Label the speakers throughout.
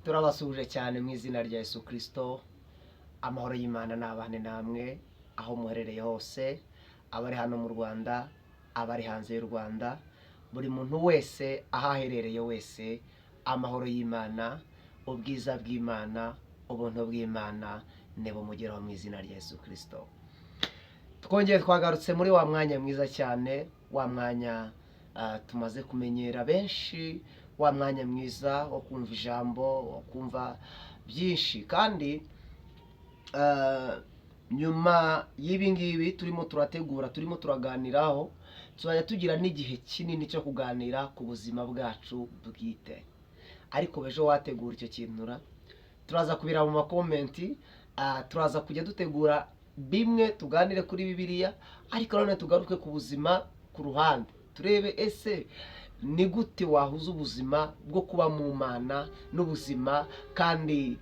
Speaker 1: turabasuje cyane mu izina rya Yesu Kristo. Amahoro y'Imana n'abane namwe aho muherereye hose, abari hano mu Rwanda, abari hanze y'u Rwanda, buri muntu wese aho aherereye wese, amahoro y'Imana, ubwiza bw'Imana, ubuntu bw'Imana nebumugeraho mu izina rya Yesu Kristo. Twongeye twagarutse muri wa mwanya mwiza cyane, wa mwanya tumaze kumenyera benshi, wa mwanya mwiza wo kumva ijambo, wo kumva byinshi. Kandi nyuma y'ibi ngibi turimo turategura, turimo turaganiraho, tuzajya tugira n'igihe kinini cyo kuganira ku buzima bwacu bwite. Ariko bejo wategura icyo kintura, turaza kubira mu makomenti, turaza kujya dutegura bimwe tuganire kuri Bibiliya, ariko none tugaruke ku buzima ku ruhande, turebe ese ni gute wahuza ubuzima bwo kuba mu Mana n'ubuzima kandi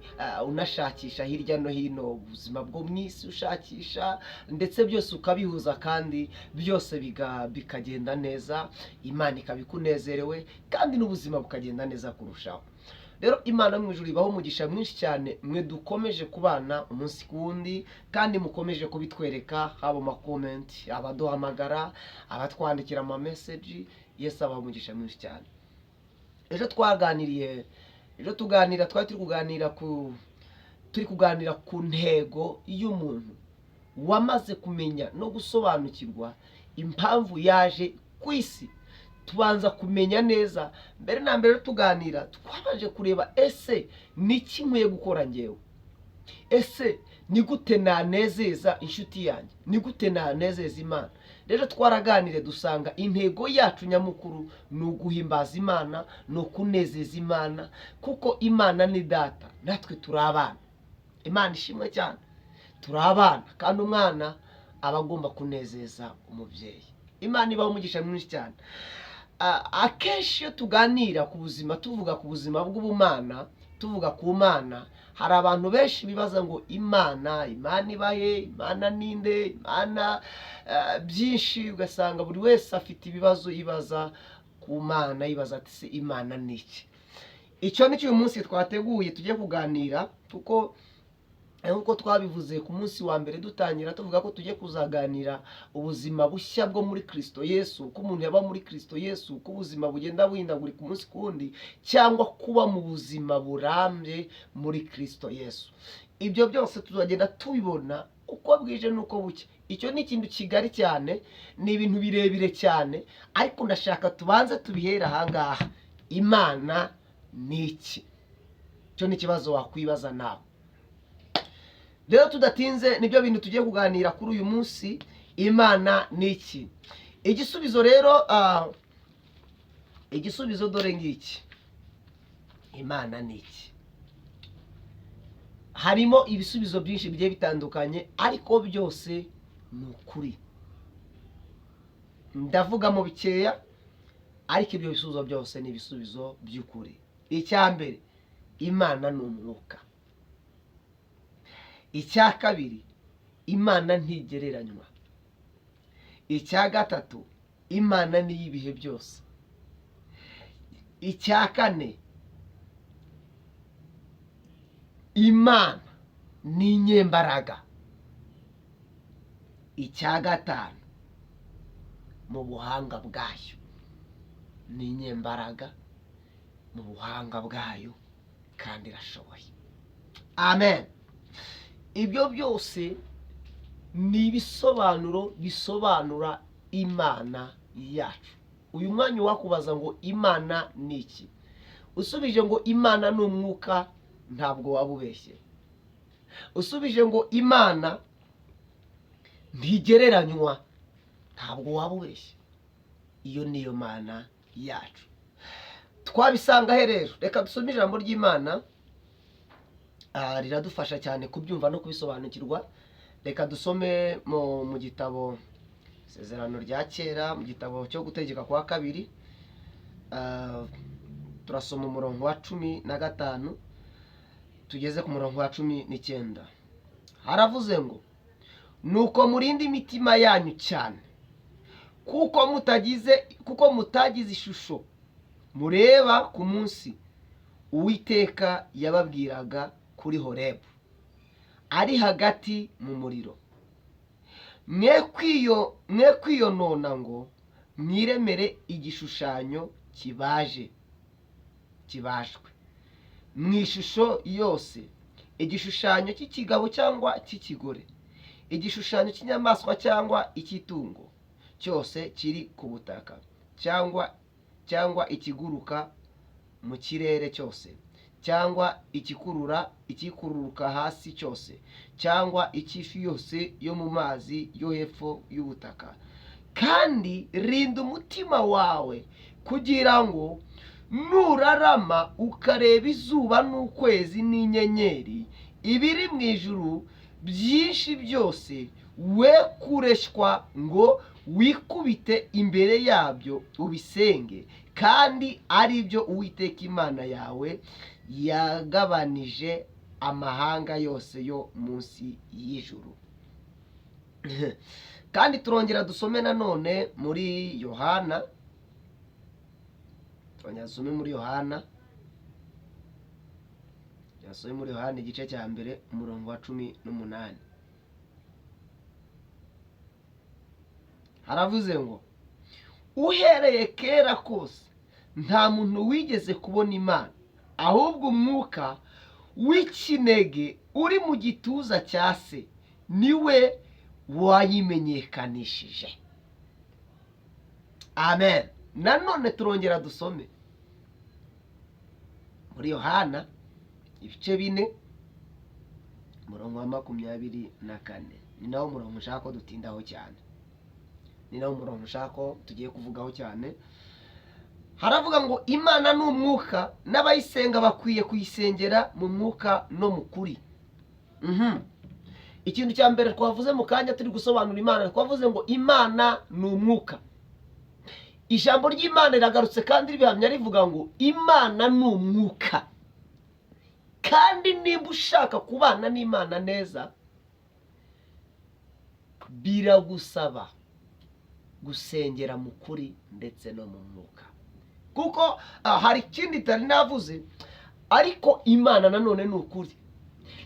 Speaker 1: unashakisha hirya no hino ubuzima bwo mu isi ushakisha, ndetse byose ukabihuza kandi byose bikagenda neza, Imana ikabikunezerewe kandi n'ubuzima bukagenda neza kurushaho. Rero Imana mu ijuru ibaho umugisha mwinshi cyane, mwe dukomeje kubana umunsi ku wundi kandi mukomeje kubitwereka, haba mu makomenti, abaduhamagara, abatwandikira ama message. Yesu abaho umugisha mwinshi cyane. Ejo tuganira, twari turi kuganira ku ntego y'umuntu wamaze kumenya no gusobanukirwa impamvu yaje ku isi. Tubanza kumenya neza, mbere na mbere tuganira twabanje kureba ese ni iki nkwiye gukora ngewe, ese ni gute nanezeza inshuti yanjye, ni gute nanezeza Imana. Rero twaraganire dusanga intego yacu nyamukuru ni uguhimbaza Imana, ni ukunezeza Imana, kuko Imana ni data, natwe turi abana. Imana ishimwe cyane, turi abana kandi umwana aba agomba kunezeza umubyeyi. Imana ibaho umugisha mwinshi cyane. Akenshi iyo tuganira ku buzima, tuvuga ku buzima bw'ubumana, tuvuga ku Mana, hari abantu benshi bibaza ngo Imana ibahe, Imana ninde, Imana byinshi, ugasanga buri wese afite ibibazo yibaza ku Mana, yibaza ati se Imana ni iki. Icyo ni cyo uyu munsi twateguye tugiye kuganira, kuko nk'uko twabivuze ku munsi wa mbere dutangira, tuvuga ko tugiye kuzaganira ubuzima bushya bwo muri Kristo Yesu, uko umuntu yaba muri Kristo Yesu, uko ubuzima bugenda buhindagurika umunsi ku wundi, cyangwa kuba mu buzima burambye muri Kristo Yesu. Ibyo byose tuzagenda tubibona uko bwije n'uko buke. Icyo ni ikintu kigari cyane, ni ibintu birebire cyane, ariko ndashaka tubanze tubihera ahangaha. Imana ni iki? Icyo ni ikibazo wakwibaza nawe. Rero tudatinze, nibyo bintu tugiye kuganira kuri uyu munsi. Imana ni iki? Igisubizo dore ngiki. Imana ni iki? Harimo ibisubizo byinshi bigiye bitandukanye, ariko byose ni ukuri. Ndavuga mu bikeya, ariko ibyo bisubizo byose ni ibisubizo by'ukuri. Icya mbere, Imana ni umwuka. Icya kabiri, Imana ntigereranywa. Icya gatatu, Imana ni iy'ibihe byose. Icya kane, Imana ni inyembaraga. Icya gatanu, mu buhanga bwayo, ni inyembaraga mu buhanga bwayo kandi irashoboye. Amen. Ibyo byose ni ibisobanuro bisobanura Imana yacu. Uyu mwanya wakubaza ngo Imana ni iki? Usubije ngo Imana ni umwuka, ntabwo wabubeshye. Usubije ngo Imana ntigereranywa, ntabwo wabubeshye. Iyo niyo Mana yacu. Twabisanga he rero? Reka dusome ijambo ry'Imana, riradufasha cyane kubyumva no kubisobanukirwa. Reka dusome mu gitabo Isezerano rya Kera, mu gitabo cyo Gutegeka kwa kabiri, turasoma umurongo wa 15 tugeze ku murongo wa 19. Haravuze ngo, nuko murinde imitima yanyu cyane, kuko mutagize ishusho mureba ku munsi Uwiteka yababwiraga kuri Horebu ari hagati mu muriro. Mwe kwiyonona ngo mwiremere igishushanyo kibajwe mu ishusho yose, igishushanyo cy'ikigabo cyangwa cy'ikigore, igishushanyo cy'inyamaswa cyangwa icy'itungo cyose kiri ku butaka, cyangwa ikiguruka mu kirere cyose, cyangwa ikikururuka hasi cyose, cyangwa icy'ifi yose yo mu mazi yo hepfo y'ubutaka. Kandi rinda umutima wawe, kugira ngo nurarama ukareba izuba n'ukwezi n'inyenyeri ibiri mu ijuru byinshi byose, we kureshywa ngo wikubite imbere yabyo ubisenge, kandi ari byo Uwiteka Imana yawe yagabanije amahanga yose yo munsi y'ijuru. Kandi turongera dusome nanone muri Yohana, igice cya mbere umurongo wa 18. Haravuze ngo uhereye kera kose nta muntu wigeze kubona Imana, ahubwo umwuka w'ikinege uri mu gituza cya se niwe wayimenyekanishije. Amen. Nanone turongera dusome muri Yohana ibice 4 umurongo wa 24. Ni nawo murongo nshaka ko dutindaho cyane, ni nawo murongo nshaka ko tugiye kuvugaho cyane. Haravuga ngo Imana ni umwuka, n'abayisenga bakwiye kuyisengera mu mwuka no mu kuri. Ikintu cya mbere twavuze mu kanya turi gusobanura Imana, twavuze ngo Imana ni umwuka. Ijambo ry'Imana riragarutse kandi ribihamya rivuga ngo Imana ni umwuka. Kandi niba ushaka kubana n'Imana neza, biragusaba gusengera mu kuri ndetse no mu mwuka. Kuko hari ikindi itari navuze, ariko Imana nanone ni ukuri.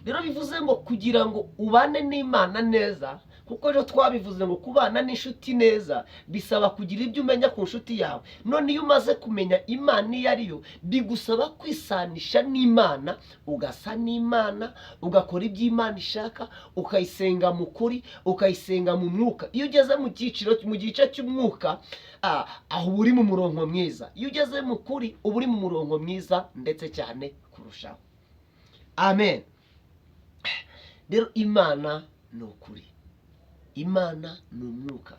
Speaker 1: Rero bivuze ngo kugira ngo ubane n'Imana neza, kuko ejo twabivuze ngo kubana n'inshuti neza bisaba kugira ibyo umenya ku nshuti yawe. None iyo umaze kumenya Imana iyo ariyo, bigusaba kwisanisha n'Imana, ugasa n'Imana, ugakora ibyo Imana ishaka, ukayisenga mu kuri, ukayisenga mu mwuka. Iyo ugeze mu gice cy'umwuka, aho uri mu murongo mwiza. Iyo ugeze mu kuri, uba uri mu murongo mwiza ndetse cyane kurushaho. Amen. Rero Imana ni ukuri, Imana ni umwuka.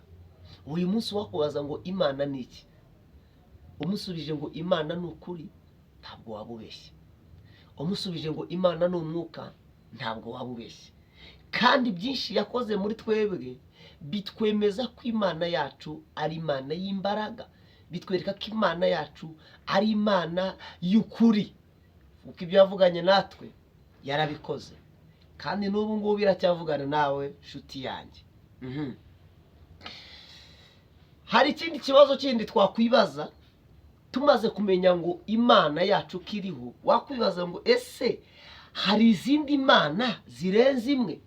Speaker 1: Uyu munsi wakubaza ngo Imana ni iki, umusubije ngo Imana ni ukuri, ntabwo wabubeshye. Umusubije ngo Imana ni umwuka, ntabwo wabubeshye. Kandi byinshi yakoze muri twebwe bitwemeza ko Imana yacu ari Imana y'imbaraga, bitwereka ko Imana yacu ari Imana y'ukuri, kuko ibyo yavuganye natwe yarabikoze, kandi n'ubu ngubu biracyavugana nawe nshuti yanjye. Hari ikindi kibazo kindi twakwibaza tumaze kumenya ngo Imana yacu kiriho. Wakwibaza ngo ese hari izindi Mana zirenze imwe?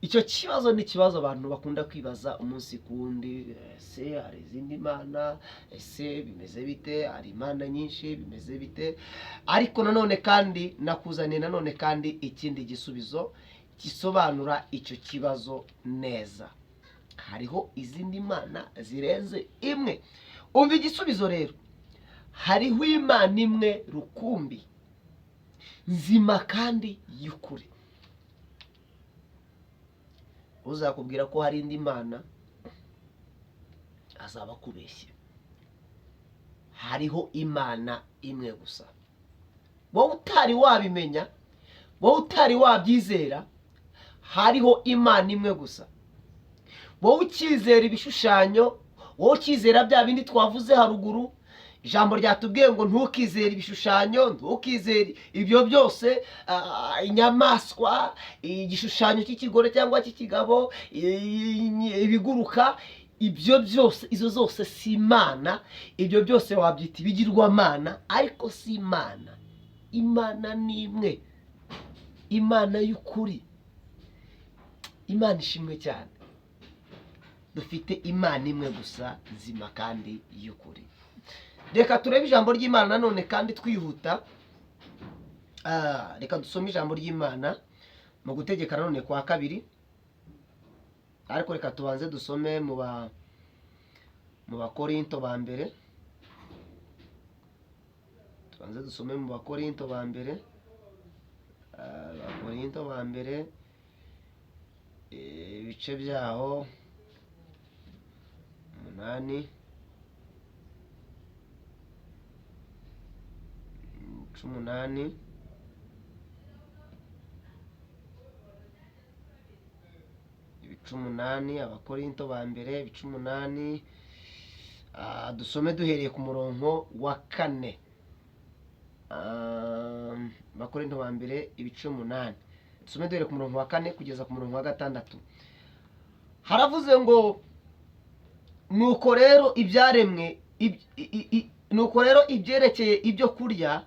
Speaker 1: Icyo kibazo ni ikibazo abantu bakunda kwibaza umunsi ku wundi. Ese hari izindi Mana? Ese bimeze bite? Hari Imana nyinshi, bimeze bite? Ariko nanone kandi nakuzaniye nanone kandi ikindi gisubizo gisobanura icyo kibazo neza. Hariho izindi Mana zirenze imwe. Umva igisubizo rero. Hariho Imana imwe rukumbi, nzima kandi y'ukuri. Uzakubwira ko hari indi Mana azaba kubeshye. Hariho Imana imwe gusa. Wowe utari wabimenya, wowe utari wabyizera, hariho Imana imwe gusa. Wowe ukizera ibishushanyo, wowe ukizera bya bindi twavuze haruguru, ijambo ryatubwiye ngo ntukizere ibishushanyo, ntukizere ibyo byose, inyamaswa, igishushanyo cy'ikigore cyangwa cy'ikigabo, ibiguruka, ibyo byose, izo zose si imana. Ibyo byose wabyita ibigirwamana, ariko si imana. Imana ni imwe, imana y'ukuri, imana ishimwe cyane. Dufite imana imwe gusa nzima kandi y'ukuri. Reka turebe ijambo ry'Imana nanone kandi twihuta. Reka dusome ijambo ry'Imana mu Gutegeka nanone kwa kabiri, ariko reka tubanze dusome mu Bakorinto ba mbere. Tubanze dusome mu Bakorinto ba mbere, Bakorinto ba mbere, ibice byaho 8, 18, ibice 8, Abakorinto ba mbere ibice 8. Dusome duhereye ku murongo wa 4. Abakorinto ba mbere ibice 8, dusome duhereye ku murongo wa 4 kugeza ku murongo wa 6. Haravuze ngo nuko rero ibyerekeye ibyo kurya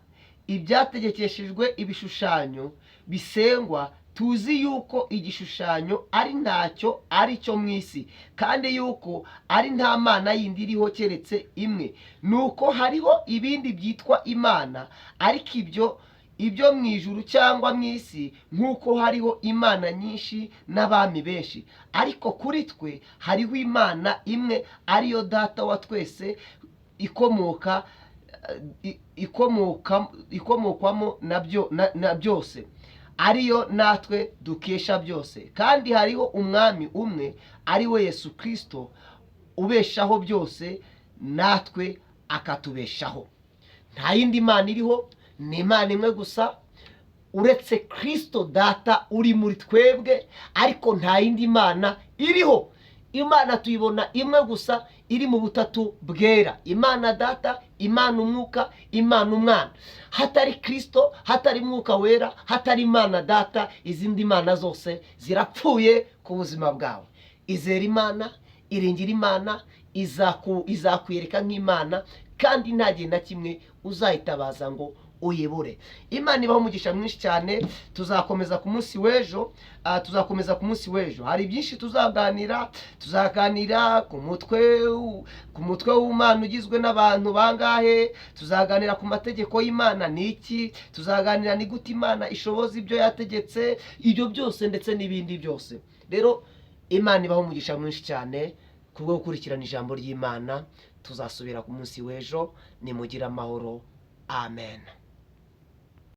Speaker 1: ibyategekeshejwe ibishushanyo bisengwa, tuzi yuko igishushanyo ari ntacyo ari cyo mu isi, kandi yuko ari nta mana yindi iriho keretse imwe. Nuko hariho ibindi byitwa imana, ariko ibyo mu ijuru cyangwa mu isi, nk'uko hariho imana nyinshi n'abami benshi, ariko kuri twe hariho imana imwe, ariyo Data wa twese, ikomokwamo na byose, ariyo natwe dukesha byose. Kandi hariho umwami umwe, ari we Yesu Kristo, ubeshaho byose, natwe akatubeshaho. Nta yindi mana iriho, ni imana imwe gusa, uretse Kristo Data uri muri twebwe, ariko nta yindi mana iriho. Imana tuyibona imwe gusa, iri mu butatu bwera: Imana Data, Imana Umwuka, Imana Umwana. Hatari Kristo, hatari Mwuka Wera, hatari Imana Data, izindi mana zose zirapfuye ku buzima bwawe. Izera Imana, iringira Imana, izakwiyereka nk'Imana, kandi nta gihe na kimwe uzayitabaza ngo uyibure. Imana ibaho umugisha mwinshi cyane. Tuzakomeza ku munsi w'ejo, hari byinshi tuzaganira ku mutwe w'Imana ugizwe n'abantu bangahe, tuzaganira ku mategeko y'Imana niki, tuzaganira ni gute Imana ishoboza ibyo yategetse, ibyo byose ndetse n'ibindi byose. Rero Imana ibaho umugisha mwinshi cyane kubwo gukurikirana ijambo ry'Imana. Tuzasubira ku munsi w'ejo. Nimugire amahoro. Amen.